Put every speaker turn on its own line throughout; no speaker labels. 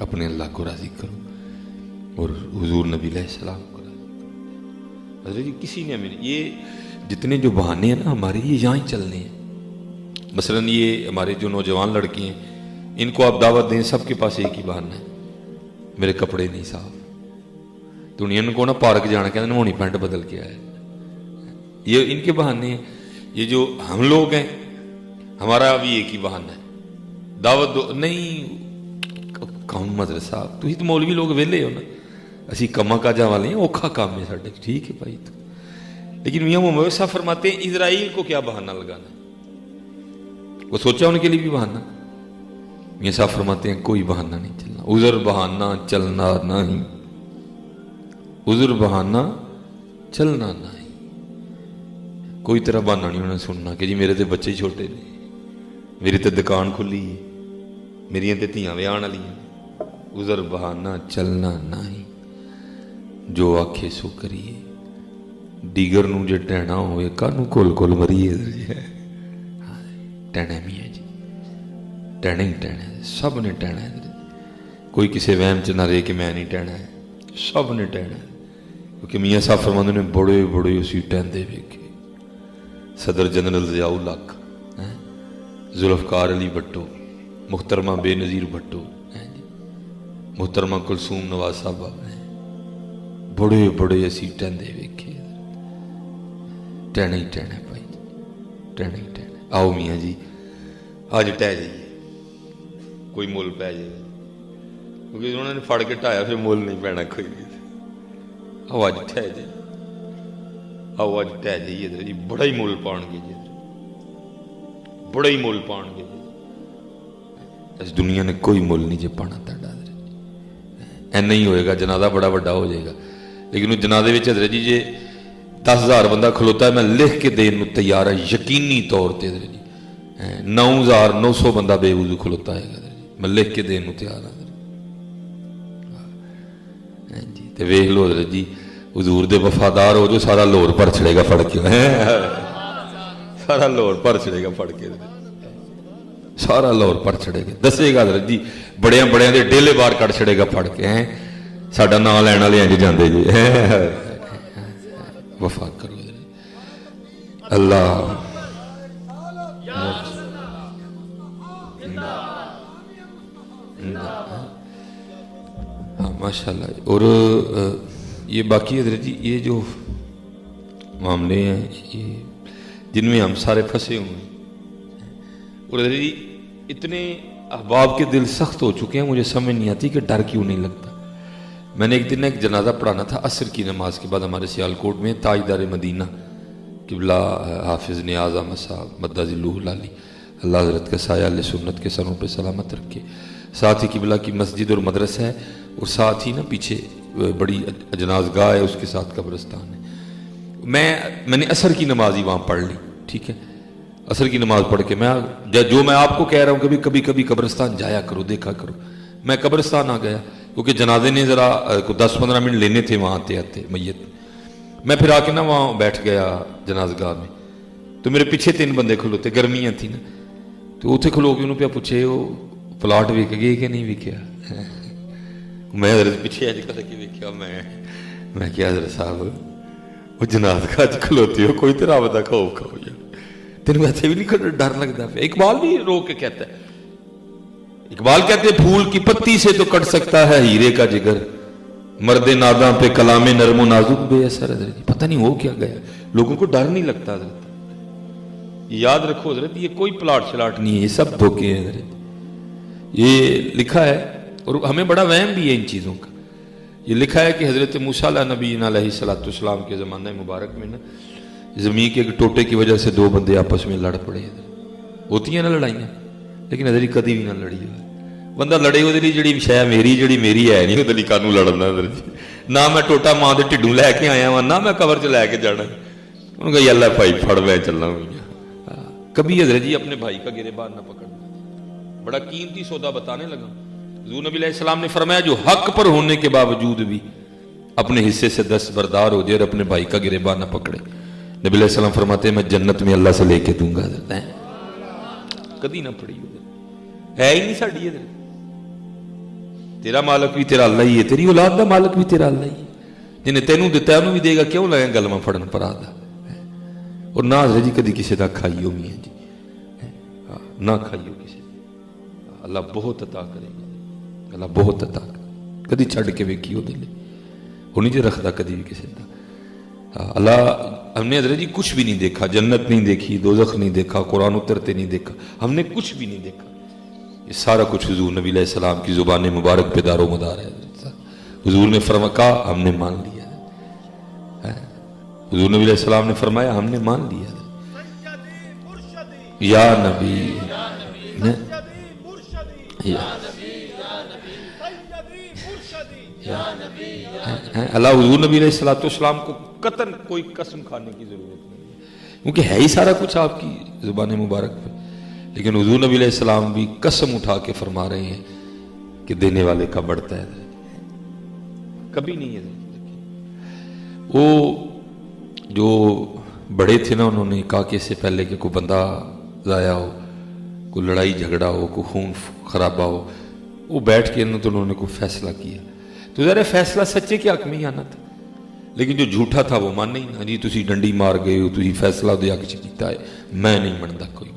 اپنے اللہ کو راضی کرو اور حضور نبی علیہ السلام کو راضی کرو. حضرت جی کسی نے ہمیں یہ جتنے جو بہانے ہیں نا ہمارے یہ یہاں ہی چلنے ہیں. مثلاً یہ ہمارے جو نوجوان لڑکے ہیں ان کو آپ دعوت دیں سب کے پاس ایک ہی بہانہ ہے میرے کپڑے نہیں صاف. دنیا کو نا پارک جانا کہتے ہیں ہونی پینٹ بدل کے آئے. یہ ان کے بہانے ہیں. یہ جو ہم لوگ ہیں ہمارا بھی ایک ہی بہانہ ہے دعوت دو نہیں کون مدرسہ تو ہی تو مولوی لوگ ویلے ہو نا اسی کما کاجا والے ہیں اوکھا کام ہے ساڈے ٹھیک ہے بھائی. تو لیکن میاں محمد صاحب فرماتے ہیں اسرائیل کو کیا بہانہ لگانا ہے وہ سوچا ان کے لیے بھی بہانہ. میاں صاحب فرماتے ہیں کوئی بہانہ نہیں چلنا. عذر بہانہ چلنا نہیں. عذر بہانہ چلنا نہیں. کوئی طرح بہانہ نہیں انہوں نے سننا کہ جی میرے تے بچے چھوٹے نے میری تے دکان کھلی ہے میری تے دھیاں ویاہن والی ہیں. عذر بہانہ چلنا نہیں. جو آکھے سو کریے دیگر نو جے ٹہنا ہوئے کانو کول کول مریے. ٹہنا میاں جی ٹہنا ہی ٹہنا ہے. سب نے ٹہنا ہے. کوئی کسی وہم چ نہ رہے کہ میں نہیں ٹہنا ہے. سب نے ٹہنا ہے کیونکہ میاں صاحب فرماندے نے بڑے بڑے اسی ٹہندے ویکھے. صدر جنرل ضیاء الحق ذوالفقار علی بھٹو محترمہ بے نظیر بھٹو محترمہ کلثوم نواز صاحبہ بڑے بڑے اسی ٹہندے ویکھے. ٹہنا ہی ٹہنا بھائی ٹہنا ہی ٹہنا. آؤ میاں جی اج ٹہ جائیے کوئی مل پی جائے کیونکہ انہوں نے پھڑ کے ٹھایا پھر مل نہیں پینا کوئی بھی. آؤ اج ٹہ جائیے آؤ اج ٹہ جائیے ادھر جی بڑا ہی مل پان گے جی بڑا ہی مل پان گے. اس دنیا نے کوئی مل نہیں جی پانا تھا اینا ہی ہوئے گا. جنازہ بڑا بڑا ہو جائے گا لیکن اس جنازے میں حضرت جی جی 10,000 بندہ کھلوتا ہے میں لکھ کے دین نو تیار ہے یقینی طور تے حضرت جی 9,900 بندہ بے وضو کھلوتا ہے میں لکھ کے دین نو تیار ہوں جی. تے ویکھ لو حضرت جی حضور دے وفادار ہو جو سارا لاہور بھر چھڑے گا پھڑ کے سارا لاہور بھر چھڑے گا پھڑ کے سارا لاہور پر چھڑے گا. دسے گا حضرت جی بڑیاں بڑیاں دے ڈیلے بار کٹ چھڑے گا پھڑ کے ساڈا نام لین والے انج جاندے جی. وفا کرو اللہ ہاں ماشاء اللہ. اور یہ باقی حضرت جی یہ جو معاملے ہیں یہ جن میں ہم سارے پھنسے ہوئے ہیں اور حضرت جی اتنے احباب کے دل سخت ہو چکے ہیں مجھے سمجھ نہیں آتی کہ ڈر کیوں نہیں لگتا. میں نے ایک دن ایک جنازہ پڑھانا تھا عصر کی نماز کے بعد ہمارے سیالکوٹ میں تاجدار مدینہ قبلہ حافظ نیاز احمد صاحب مدہ ذلہ العالی اللہ حضرت کا سایہ علیہ سنت کے سروں پہ سلامت رکھے. ساتھ ہی قبلہ کی مسجد اور مدرسہ ہے اور ساتھ ہی نا پیچھے بڑی جناز گاہ ہے اس کے ساتھ قبرستان ہے. میں نے عصر کی نماز ہی وہاں پڑھ لی. ٹھیک ہے عصر کی نماز پڑھ کے میں جو میں آپ کو کہہ رہا ہوں کہ کبھی قبرستان جایا کرو دیکھا کرو. میں قبرستان آ گیا کیونکہ جنازے نے ذرا 10-15 منٹ لینے تھے وہاں آتے میت. میں پھر آ کے نا وہاں بیٹھ گیا جناز گاہ میں تو میرے پیچھے 3 بندے کھلوتے گرمیاں تھیں نا تو اتنے کھلو کے انہوں پہ پوچھے وہ پلاٹ وک گئے کہ نہیں وکیا. میں حضرت پیچھے اج کر کے ویکیا میں کیا حضرت صاحب وہ جناز گاہ کھلوتے ہو کوئی تو رب دا خوف کھو جا تینوں ایسے بھی نہیں ڈر لگتا. اقبال بھی رو کے کہتا ہے اقبال کہتے ہیں پھول کی پتی سے تو کٹ سکتا ہے ہیرے کا جگر مرد ناداں پہ کلام نرم و نازک بے اثر. حضرت پتہ نہیں ہو کیا گیا لوگوں کو ڈر نہیں لگتا. حضرت یاد رکھو حضرت یہ کوئی پلاٹ شلاٹ نہیں ہے یہ سب دھوکے ہیں. حضرت یہ لکھا ہے اور ہمیں بڑا وہم بھی ہے ان چیزوں کا. یہ لکھا ہے کہ حضرت موسیٰ نبی علیہ السلام کے زمانہ مبارک میں نا زمین کے ایک ٹوٹے کی وجہ سے 2 بندے آپس میں لڑ پڑے. ہوتی ہیں نا لڑائیاں لیکن حضرت کدی بھی نہ لڑی. بندہ لڑے وہ جڑی شے میری ہے نہیں وہ کانوں لڑنا. نہ میں ٹوٹا ماں کے ٹھڈوں لے کے آیا ہوں نہ میں قبر چ لے کے جانا. انہوں نے کہا اللہ بھائی پھڑ میں چلنا ہوئی. کبھی حضرت جی اپنے بھائی کا گریبان نہ پکڑنا. بڑا قیمتی سودا بتانے لگا. حضور نبی علیہ السلام نے فرمایا جو حق پر ہونے کے باوجود بھی اپنے حصے سے دستبردار ہو جائے اور اپنے بھائی کا گریبان نہ پکڑے. نبی علیہ السلام فرماتے ہیں میں جنت میں اللہ سے لے کے دوں گا. کدی نہ پڑی ہے ہی نہیں ساڈی. تیرا مالک بھی تیرا اللہ ہی ہے, تیری اولاد دا مالک بھی تیرا اللہ ہی ہے. جنہیں تینوں دیتا ہے انہوں بھی دے گا, کیوں لگے گلواں پھڑن پر آدھا. اور نہ حضرت جی کدی کسی دا کھائیو میاں جی, نہ کھائیو کسی دا. اللہ بہت عطا کرے گا, اللہ بہت عطا کرے. کدی چھڑ کے ویکھی وہ دل وہ نہیں جی رکھتا کدی بھی کسی دا. اللہ ہم نے حضرت جی کچھ بھی نہیں دیکھا, جنت نہیں دیکھی, دوزخ نہیں دیکھا, قرآن اترتے نہیں دیکھا, ہم نے کچھ بھی نہیں دیکھا. یہ سارا کچھ حضور نبی علیہ السلام کی زبان مبارک پہ دار و مدار ہے. حضور نے فرمایا ہم نے مان لیا, حضور نبی علیہ السلام نے فرمایا ہم نے مان لیا. یا نبی اللہ حضور نبی علیہ السلام کو قطعاً کوئی قسم کھانے کی ضرورت نہیں ہے, کیونکہ ہے ہی سارا کچھ آپ کی زبان مبارک پہ. لیکن حضور نبی علیہ السلام بھی قسم اٹھا کے فرما رہے ہیں کہ دینے والے کا بڑھتا ہے, کبھی نہیں ہے. وہ جو بڑے تھے نا, انہوں نے کہا کہ اس سے پہلے کہ کوئی بندہ ضائع ہو, کوئی لڑائی جھگڑا ہو, کوئی خون خرابہ ہو, وہ بیٹھ کے تو انہوں نے کوئی فیصلہ کیا. تو ذرا فیصلہ سچے کے حق میں ہی آنا تھا, لیکن جو جھوٹا تھا وہ مان نہیں نا جی تسی ڈنڈی مار گئے ہو, تسی فیصلہ دیا کچھ کیتا ہے, میں نہیں منتا کوئی.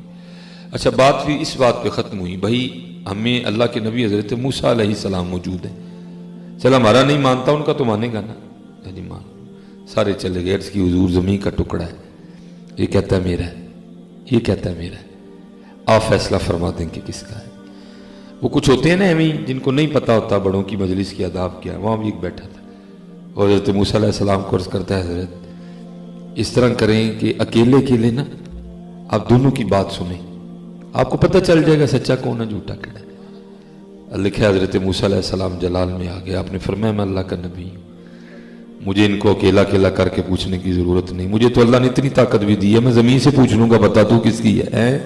اچھا بات بھی اس بات پہ ختم ہوئی, بھائی ہمیں اللہ کے نبی حضرت موسیٰ علیہ السلام موجود ہیں, چل ہمارا نہیں مانتا ان کا تو مانے گا نا. نہیں مان, سارے چلے گئے. عرض کی حضور زمین کا ٹکڑا ہے, یہ کہتا ہے میرا ہے, یہ کہتا ہے میرا ہے, آپ فیصلہ فرما دیں کہ کس کا ہے. وہ کچھ ہوتے ہیں نا ایویں جن کو نہیں پتا ہوتا بڑوں کی مجلس کی آداب کیا ہے. وہاں بھی ایک بیٹھا تھا اور حضرت موسیٰ علیہ السلام کو عرض کرتا ہے حضرت اس طرح کریں کہ اکیلے اکیلے نا آپ دونوں کی بات سنیں, آپ کو پتہ چل جائے گا سچا کون ہے جھوٹا کیڑا ہے. لکھا حضرت موسیٰ علیہ السلام جلال میں آ گیا, آپ نے فرمایا میں اللہ کا نبی ہوں, مجھے ان کو اکیلا اکیلا کر کے پوچھنے کی ضرورت نہیں, مجھے تو اللہ نے اتنی طاقت بھی دی ہے, میں زمین سے پوچھ لوں گا بتا تو کس کی ہے.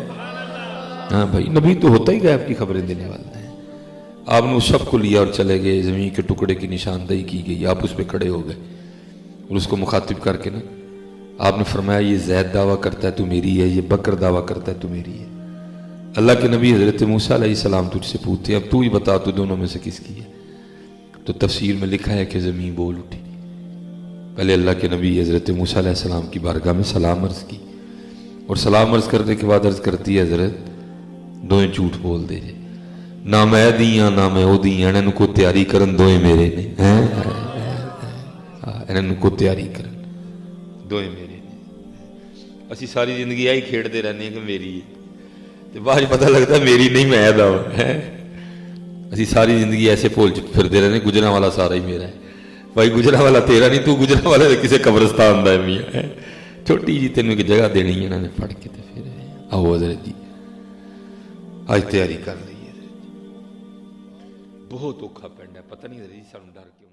ہاں بھائی نبی تو ہوتا ہی غیب کی خبریں دینے والا ہے. آپ نے اس سب کو لیا اور چلے گئے, زمین کے ٹکڑے کی نشاندہی کی گئی, آپ اس پہ کھڑے ہو گئے اور اس کو مخاطب کر کے نا آپ نے فرمایا یہ زید دعویٰ کرتا ہے تو میری ہے, یہ بکر دعویٰ کرتا ہے تو میری ہے. اللہ کے نبی حضرت موسیٰ علیہ السلام تجھ سے پوچھتے اب تو ہی بتا تو دونوں میں سے کس کی ہے. تو تفسیر میں لکھا ہے کہ زمین بول اٹھی. پہلے اللہ کے نبی حضرت موسیٰ علیہ السلام کی بارگاہ میں سلام عرض کی, اور سلام عرض کرنے کے بعد عرض کرتی ہے حضرت دوئیں جھوٹ بول دے جے, نہ میں دیاں نہ میں او دیاں, انہوں کو تیاری کرن دوئیں میرے نے, انہوں کو تیاری کرن دوئیں میرے نے. اسی ساری زندگی آئی کھیڑ دے رہنے ہیں کہ میری ہے, تو بعد پتہ لگتا ہے میری نہیں میں دا ہے. اسی ساری زندگی ایسے بھول پھر دے رہنے گجرا والا سارا ہی میرا ہے. بھائی گجرا والا تیرا نہیں, تو گجرا والا کسی قبرستان دا ہے میاں. چھوٹی جی تینوں ایک جگہ دینی ہے انہوں نے پڑھ کے, تو پھر آؤ حضرت جی آج تیاری کر رہی ہے. بہت اوکھا پینڈ ہے, پتہ نہیں حضرت جی سانوں ڈر کیوں.